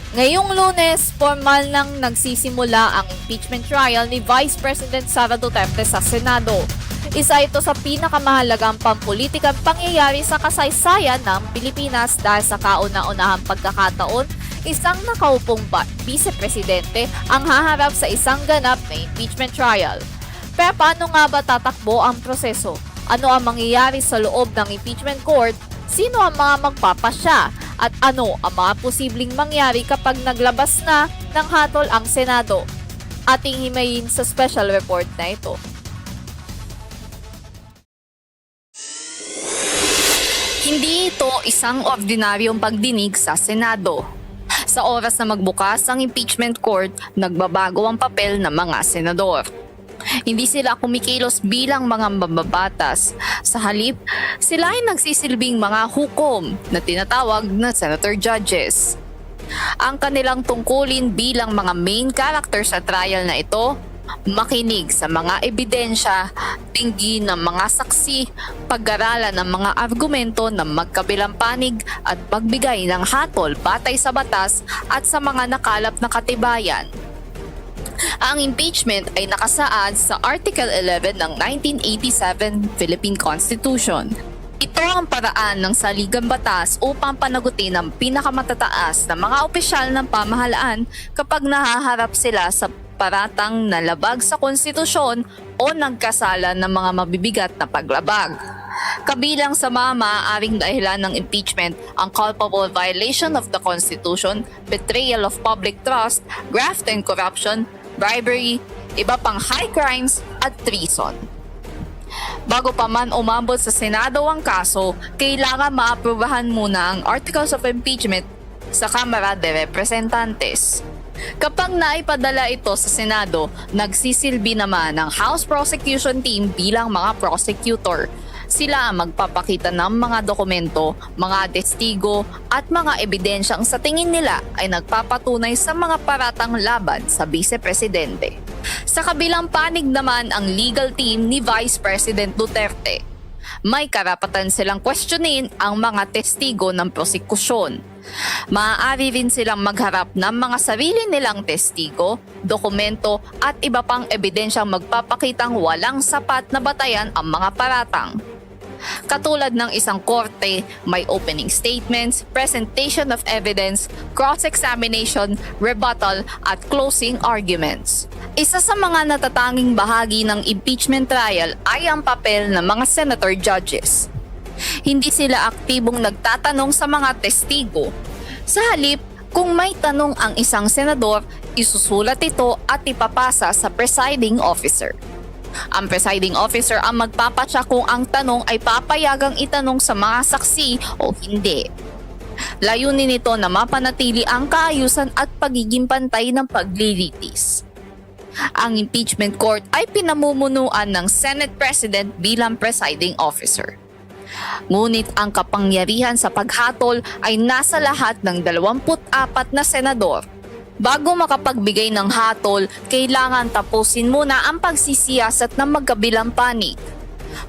Ngayong Lunes, formal nang nagsisimula ang impeachment trial ni Vice President Sara Duterte sa Senado. Isa ito sa pinakamahalagang pampulitikang pangyayari sa kasaysayan ng Pilipinas dahil sa kauna-unahang pagkakataon, isang nakaupong vice-presidente ang haharap sa isang ganap na impeachment trial. Pero paano nga ba tatakbo ang proseso? Ano ang mangyayari sa loob ng impeachment court? Sino ang mga magpapasya? At ano ang mga posibleng mangyari kapag naglabas na ng hatol ang Senado? Ating himayin sa special report na ito. Hindi ito isang ordinaryong pagdinig sa Senado. Sa oras na magbukas ang impeachment court, nagbabago ang papel ng mga senador. Hindi sila kumikilos bilang mga mababatas. Sa halip, sila ay nagsisilbing mga hukom na tinatawag na senator judges. Ang kanilang tungkulin bilang mga main character sa trial na ito, makinig sa mga ebidensya, tingin ng mga saksi, pag-aralan ng mga argumento ng magkabilang panig at pagbigay ng hatol batay sa batas at sa mga nakalap na katibayan. Ang impeachment ay nakasaad sa Article 11 ng 1987 Philippine Constitution. Ito ang paraan ng saligang batas upang panagutin ang pinakamatataas na mga opisyal ng pamahalaan kapag nahaharap sila sa paratang na labag sa konstitusyon o nagkasala ng mga mabibigat na paglabag. Kabilang sa mga maaaring dahilan ng impeachment ang culpable violation of the Constitution, betrayal of public trust, graft and corruption, bribery, iba pang high crimes at treason. Bago pa man umabot sa Senado ang kaso, kailangan maaprubahan muna ang Articles of Impeachment sa Kamara de Representantes. Kapag naipadala ito sa Senado, nagsisilbi naman ang House Prosecution Team bilang mga prosecutor. Sila ang magpapakita ng mga dokumento, mga testigo at mga ebidensyang sa tingin nila ay nagpapatunay sa mga paratang laban sa Vice-Presidente. Sa kabilang panig naman ang legal team ni Vice President Duterte. May karapatan silang questionin ang mga testigo ng prosekusyon. Maaari rin silang magharap ng mga sarili nilang testigo, dokumento at iba pang ebidensyang magpapakitang walang sapat na batayan ang mga paratang. Katulad ng isang korte, may opening statements, presentation of evidence, cross-examination, rebuttal at closing arguments. Isa sa mga natatanging bahagi ng impeachment trial ay ang papel ng mga senator judges. Hindi sila aktibong nagtatanong sa mga testigo. Sa halip, kung may tanong ang isang senador, isusulat ito at ipapasa sa presiding officer. Ang presiding officer ang magpapasya kung ang tanong ay papayagang itanong sa mga saksi o hindi. Layunin nito na mapanatili ang kaayusan at pagiging pantay ng paglilitis. Ang impeachment court ay pinamumunuan ng Senate President bilang presiding officer. Ngunit ang kapangyarihan sa paghatol ay nasa lahat ng 24 na senador. Bago makapagbigay ng hatol, kailangan tapusin muna ang pagsisiyasat ng magkabilang panig.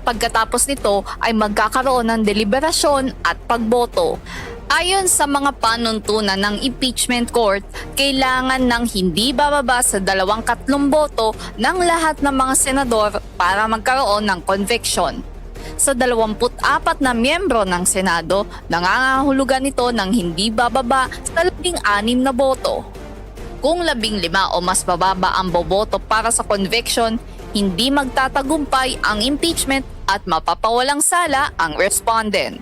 Pagkatapos nito ay magkakaroon ng deliberasyon at pagboto. Ayon sa mga panuntunan ng impeachment court, kailangan ng hindi bababa sa 2/3 boto ng lahat ng mga senador para magkaroon ng conviction. Sa 24 na miyembro ng Senado, nangangahulugan ito ng hindi bababa sa 16 na boto. Kung 15 o mas bababa ang boboto para sa conviction, hindi magtatagumpay ang impeachment at mapapawalang sala ang respondent.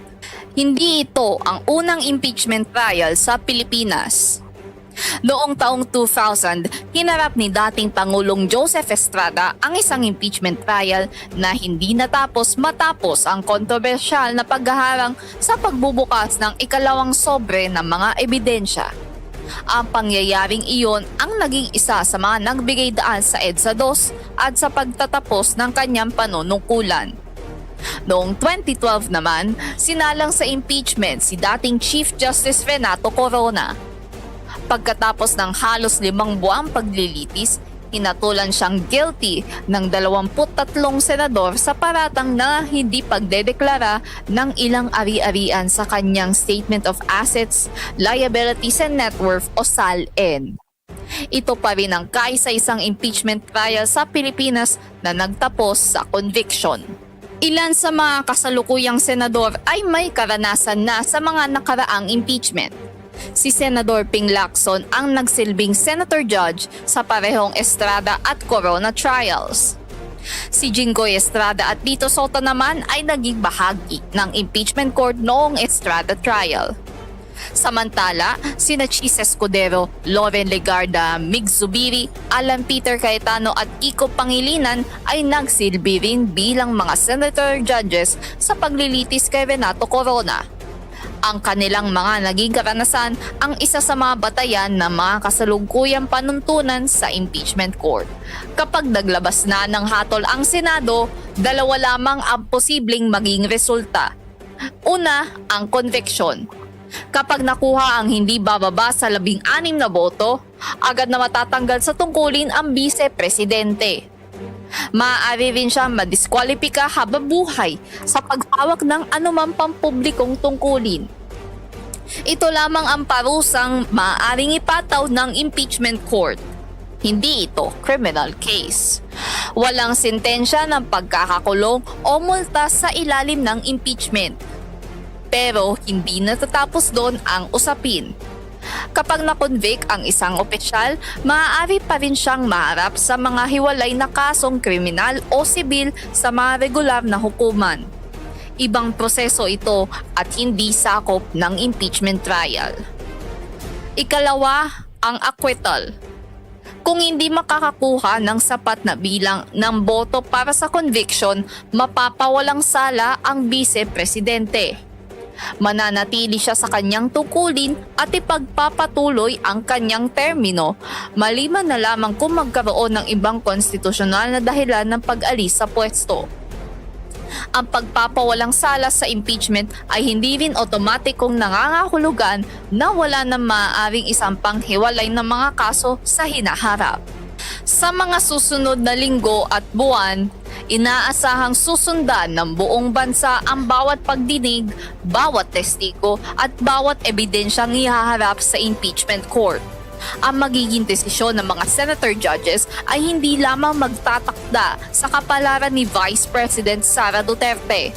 Hindi ito ang unang impeachment trial sa Pilipinas. Noong taong 2000, hinarap ni dating Pangulong Joseph Estrada ang isang impeachment trial na hindi natapos matapos ang kontrobersyal na paghaharang sa pagbubukas ng ikalawang sobre ng mga ebidensya. Ang pangyayaring iyon ang naging isa sa mga nagbigay daan sa EDSA 2 at sa pagtatapos ng kanyang panunungkulan. Noong 2012 naman, sinalang sa impeachment si dating Chief Justice Renato Corona. Pagkatapos ng halos 5 buwang paglilitis, Hinatulan siyang guilty ng 23 senador sa paratang na hindi pagdedeklara ng ilang ari-arian sa kanyang Statement of Assets, Liabilities and Net Worth o SALN. Ito pa rin ang kaisa-isang impeachment trial sa Pilipinas na nagtapos sa conviction. Ilan sa mga kasalukuyang senador ay may karanasan na sa mga nakaraang impeachment. Si Senador Ping Lacson ang nagsilbing senator judge sa parehong Estrada at Corona trials. Si Jinggoy Estrada at Lito Soto naman ay naging bahagi ng impeachment court noong Estrada trial. Samantala, sina Chis Escudero, Loren Legarda, Mig Zubiri, Alan Peter Cayetano at Kiko Pangilinan ay nagsilbi rin bilang mga senator judges sa paglilitis kay Renato Corona. Ang kanilang mga naging karanasan ang isa sa mga batayan ng mga kasalukuyang panuntunan sa impeachment court. Kapag naglabas na ng hatol ang Senado, dalawa lamang ang posibleng maging resulta. Una, ang conviction. Kapag nakuha ang hindi bababa sa 16 na boto, agad na matatanggal sa tungkulin ang vice-presidente. Maaari rin siya madiskwalipika habang buhay sa paghawak ng anumang pampublikong tungkulin. Ito lamang ang parusang maaaring ipataw ng impeachment court. Hindi ito criminal case. Walang sentensya ng pagkakakulong o multa sa ilalim ng impeachment. Pero hindi natatapos doon ang usapin. Kapag na-convict ang isang opisyal, maaari pa rin siyang maharap sa mga hiwalay na kasong kriminal o sibil sa mga regular na hukuman. Ibang proseso ito at hindi sakop ng impeachment trial. Ikalawa, ang acquittal. Kung hindi makakakuha ng sapat na bilang ng boto para sa conviction, mapapawalang sala ang vice-presidente. Mananatili siya sa kanyang tungkulin at ipagpapatuloy ang kanyang termino, maliban na lamang kung magkaroon ng ibang konstitusyonal na dahilan ng pag-alis sa pwesto. Ang pagpapawalang sala sa impeachment ay hindi rin otomatikong nangangahulugan na wala na maaaring isampang hiwalay ng mga kaso sa hinaharap. Sa mga susunod na linggo at buwan, inaasahang susundan ng buong bansa ang bawat pagdinig, bawat testigo at bawat ebidensyang ihaharap sa impeachment court. Ang magiging desisyon ng mga senator judges ay hindi lamang magtatakda sa kapalaran ni Vice President Sara Duterte.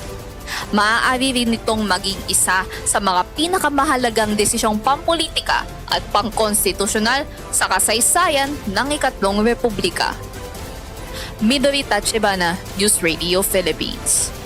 Maaari rin itong maging isa sa mga pinakamahalagang desisyong pampolitika at pangkonstitusyonal sa kasaysayan ng ikatlong republika. Midori Tachibana, News Radio Philippines.